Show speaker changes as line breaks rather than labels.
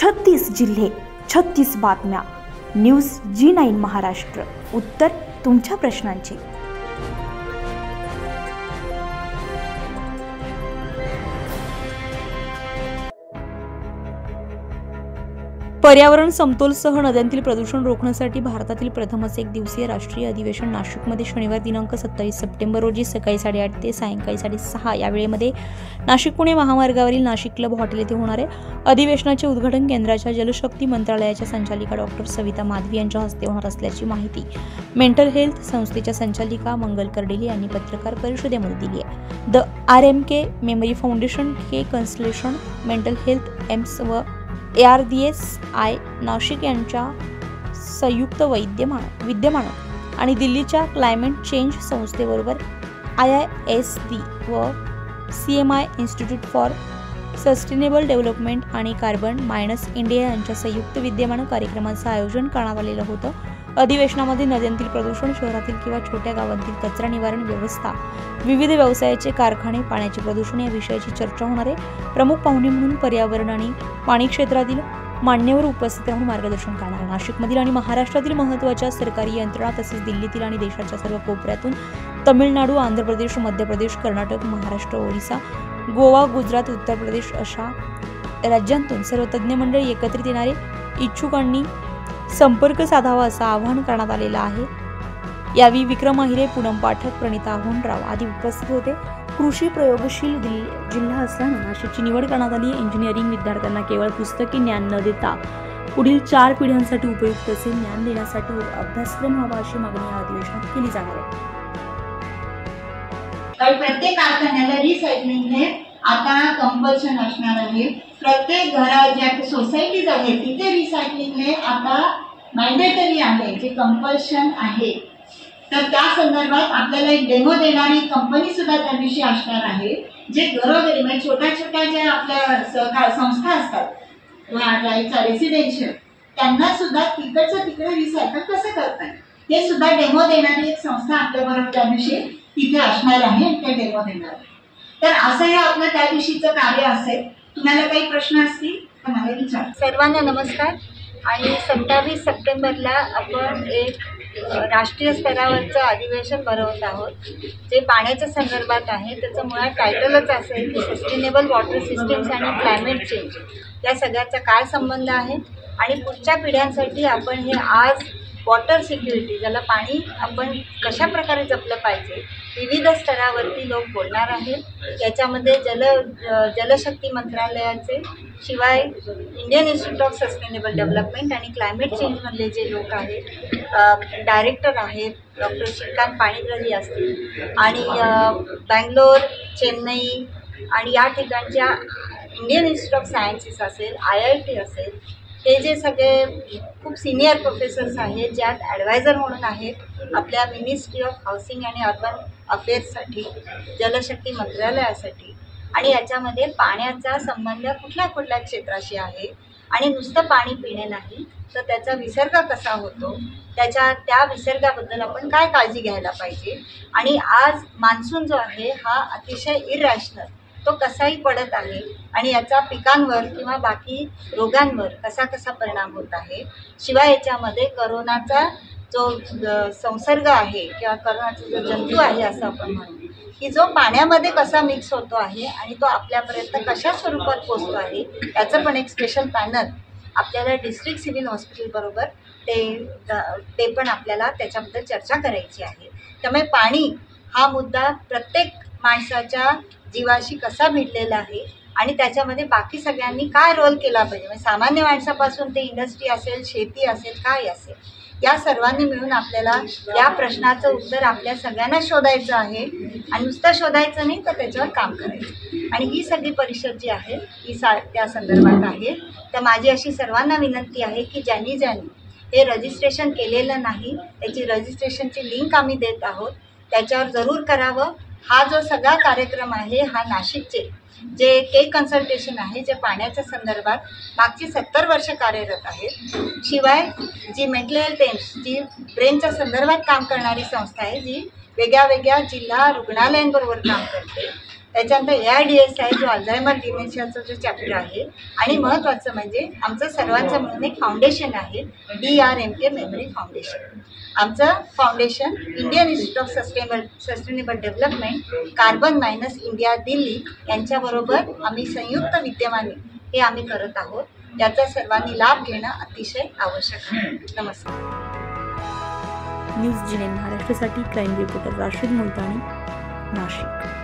36 जिल्हे, 36 बातम्या. News G9 Maharashtra. उत्तर तुमच्या प्रश्नांचे. पर्यावरण समतोलसह नद्यांतील प्रदूषण रोखण्यासाठी भारतातील प्रथमच एक दिवसीय राष्ट्रीय अधिवेशन नाशिकमध्ये शनिवार दिनांक 27 सप्टेंबर रोजी सकाळी 8:30 ते सायंकाळी 6:30 या वेळेमध्ये नाशिक पुणे महामार्गावरील नाशिक क्लब हॉटेल येथे होणार आहे. अधिवेशनाचे उद्घाटन केंद्राच्या जलशक्ती मंत्रालयाच्या संचालिका डॉक्टर सविता माधवी यांच्या हस्ते होणार असल्याची माहिती मेंटल हेल्थ संस्थेच्या संचालिका मंगल कर्डेले यांनी पत्रकार परिषदेमध्ये दिली आहे. The RMK memory foundation, K constellation mental health AIIMS व ARDSI नाशिक यांच्या संयुक्त विद्यमान आणि दिल्लीच्या क्लायमेट चेंज संस्थेबरोबर IISD व CMI institute for sustainable development आणि कार्बन मायनस इंडिया यांच्या संयुक्त विद्यमान कार्यक्रमाचं आयोजन करण्यात आलेलं होतं. अधिवेशनामध्ये नद्यांतील प्रदूषण, शहरातील किंवा छोट्या गावांतील कचरा निवारण व्यवस्था, विविध व्यवसायाचे कारखाने, पाण्याचे प्रदूषण या विषयाची चर्चा होणार आहे. प्रमुख पाहुणे म्हणून पर्यावरण आणि पाणी क्षेत्रातील मान्यवर उपस्थित राहून मार्गदर्शन करणार. नाशिकमधील आणि महाराष्ट्रातील महत्त्वाच्या सरकारी यंत्रणा तसेच दिल्लीतील आणि देशाच्या सर्व कोपऱ्यातून तामिळनाडू, आंध्र प्रदेश, मध्य प्रदेश, कर्नाटक, महाराष्ट्र, ओरिसा, गोवा, गुजरात, उत्तर प्रदेश अशा राज्यांतून सर्व तज्ज्ञ मंडळी एकत्रित येणारे इच्छुकांनी संपर्क साधावा असं आवाहन करण्यात आलेलं आहे. यावेळी विक्रम आहिरे, पूनम पाठक, प्रणिता होनराव आदी उपस्थित होते. कृषी प्रयोगशील जिल्हा असल्यानं नाशिकची निवड करण्यात आली. इंजिनिअरिंग विद्यार्थ्यांना केवळ पुस्तकी ज्ञान न देता पुढील 4 पिढ्यांसाठी उपयुक्त असे ज्ञान देण्यासाठी अभ्यासक्रम हवा अशी मागणी या अधिवेशनात केली जाणार आहे.
प्रत्येक कारखान्याला रिसायकलिंग हे आता कंपल्शन असणार आहे. प्रत्येक घरात ज्या सोसायटीज आहेत तिथे रिसायकलिंग हे आता मॅन्डेटरी आहे, जे कंपल्शन आहे. तर त्या संदर्भात आपल्याला एक डेमो देणारी कंपनी सुद्धा त्या दिवशी असणार आहे, जे घरोघरी म्हणजे छोट्या छोट्या ज्या आपल्या संस्था असतात रेसिडेन्शियल, त्यांना सुद्धा तिकडे रिसायकल कसं करतात हे सुद्धा डेमो देणारी एक संस्था आपल्याबरोबर त्या दिवशी तिथे असणार आहे आणि ते डेमो देणार आहे. तर असं हे आपलं त्या दिवशीचं कार्य असेल. तुम्हाला काही प्रश्न असतील तर मला विचार.
सर्वांना नमस्कार. आणि 27 सप्टेंबरला आपण एक राष्ट्रीय स्तरावरचं अधिवेशन भरवत आहोत, जे पाण्याच्या संदर्भात आहे. त्याचं मुळात टायटलच असेल की सस्टेनेबल वॉटर सिस्टीम्स आणि क्लायमेट चेंज या सगळ्याचा काय संबंध आहे आणि पुढच्या पिढ्यांसाठी आपण हे आज वॉटर सिक्युरिटी, ज्याला पाणी आपण कशा प्रकारे जपलं पाहिजे, विविध स्तरावरती लोक बोलणार आहेत. याच्यामध्ये जलशक्ती मंत्रालयाचे शिवाय Indian institute of sustainable development आणि क्लायमेट चेंजमधले जे लोक आहेत, डायरेक्टर आहेत, डॉक्टर श्रीकांत पाणिग्राही असतील आणि बँगलोर, चेन्नई आणि या ठिकाणच्या इंडियन इन्स्टिट्यूट ऑफ सायन्सेस असेल, IIT असेल, हे जे सगळे खूप सिनियर प्रोफेसर्स आहेत, ज्यात ॲडवायझर म्हणून आहेत आपल्या मिनिस्ट्री ऑफ हाऊसिंग आणि अर्बन अफेअर्ससाठी, जलशक्ती मंत्रालयासाठी. आणि याच्यामध्ये पाण्याचा संबंध कुठल्या क्षेत्राशी आहे आणि नुसतं पाणी पिणे नाही तर त्याचा विसर्ग कसा होतो, त्या विसर्गाबद्दल आपण काय काळजी घ्यायला पाहिजे. आणि आज मान्सून जो आहे हा अतिशय इरॅशनल, तो कसाही पडत आहे आणि याचा पिकांवर किंवा बाकी रोगांवर कसा परिणाम होत आहे. शिवाय याच्यामध्ये करोनाचा जो संसर्ग आहे किंवा करोनाचा जो जंतू आहे असं आपण म्हणू, की जो पाण्यामध्ये कसा मिक्स होतो आहे आणि तो आपल्यापर्यंत कशा स्वरूपात पोचतो आहे, याचं पण एक स्पेशल पॅनल आपल्याला डिस्ट्रिक्ट सिव्हिल हॉस्पिटलबरोबर ते पण आपल्याला त्याच्याबद्दल चर्चा करायची आहे. त्यामुळे पाणी हा मुद्दा प्रत्येक माणसाच्या जीवाशी कसा भिडलेला आहे आणि त्याच्यामध्ये बाकी सगळ्यांनी काय रोल केला पाहिजे, म्हणजे सामान्य माणसापासून ते इंडस्ट्री असेल, शेती असेल, काय असेल, या सर्वांनी मिळून आपल्याला या प्रश्नाचं उत्तर आपल्या सगळ्यांना शोधायचं आहे. आणि नुसतं शोधायचं नाही तर त्याच्यावर काम करायचं. आणि ही सगळी परिषद जी आहे ही त्या संदर्भात आहे. तर माझी अशी सर्वांना विनंती आहे की ज्यांनी हे रजिस्ट्रेशन केलेलं नाही त्याची रजिस्ट्रेशनची लिंक आम्ही देत आहोत, त्याच्यावर जरूर करावं. हा जो सगळा कार्यक्रम आहे हा नाशिकचे जे के कन्सल्टेशन आहे, जे पाण्याच्या संदर्भात मागची 70 वर्ष कार्यरत आहेत. शिवाय जी मेंटल हेल्थ एम्स, जी ब्रेनच्या संदर्भात काम करणारी संस्था आहे, जी वेगळ्या जिल्हा रुग्णालयांबरोबर काम करते. त्याच्यानंतर ARDS आहे जो अल्झायमर डिमेन्शियाचा जो चॅप्टर आहे, आणि महत्त्वाचं म्हणजे आमचं सर्वांचं मिळून एक फाउंडेशन आहे, DRMK मेमरी फाउंडेशन. आमचं foundation Indian institute of sustainable development, carbon minus India Delhi यांच्याबरोबर आम्ही संयुक्त विद्यमाने हे आम्ही करत आहोत. याचा सर्वांनी लाभ घेणं अतिशय आवश्यक आहे. नमस्कार.
न्यूज GNN महाराष्ट्रासाठी क्राईम रिपोर्टर राशीद मुलतानी, नाशिक.